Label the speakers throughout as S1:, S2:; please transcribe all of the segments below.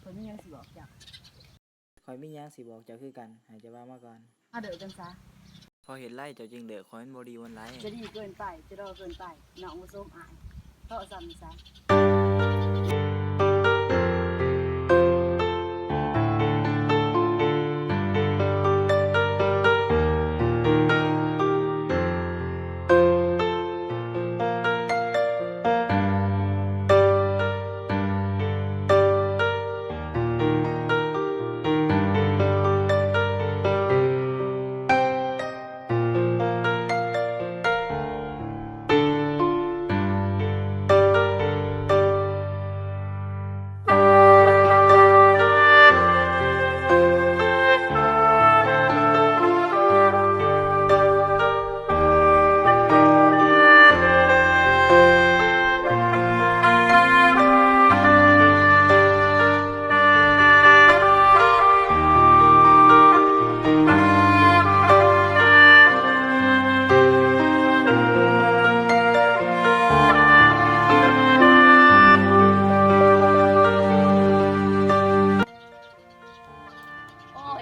S1: คนนี้ยังสิบอกจ้ะ
S2: คอยมีหยังสิบอกเจ้าคือกันให้เจ้าว่ามาก่อน
S1: เอาเดือกันซะ
S2: พอเห็นไล่เจ้าจึงเด้อคอยมันบ่ดีวันไร
S1: จะดีเกินไปจะรอเกินไปน้องมาส้มอายเพราะซ้ำซะ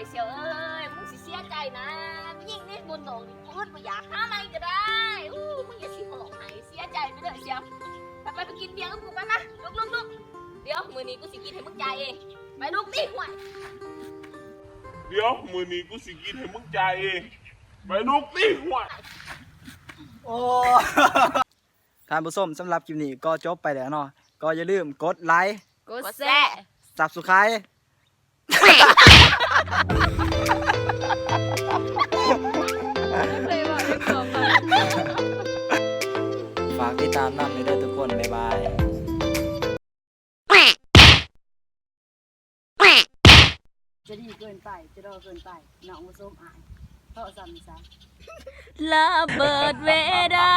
S3: เสียวเอ้ยมึงสิเสียใจนะยิ่งนี่บนหนองนี่พูดไม่อยากหาไม่ก็ได้มึงอย่าสิหอกหายเสียใจไปเลยเสียวไปกินเบียร์กับกูไปนะลุกเดี๋ยวมือนี้กูสิกินให้มึงจ่ายเองไปลุกดิห่วย
S4: เดี๋ยวมือนี้กูสิกินให้มึงจ่ายเองไปลุกดิห่วย
S2: โอ้ท่านผู้ชมสำหรับคลิปนี้ก็จบไปแล้วเนาะก็อย่าลืมกดไลค์
S3: กดแซ่
S2: Subscribe ฝากติดตามนำในเด้อทุกคน บ๊ายบาย
S1: จะดีเกินไปจะรอเกินไปน้องมาส้มอายเพราะซ้ำซะ
S3: ระเบิดเวลา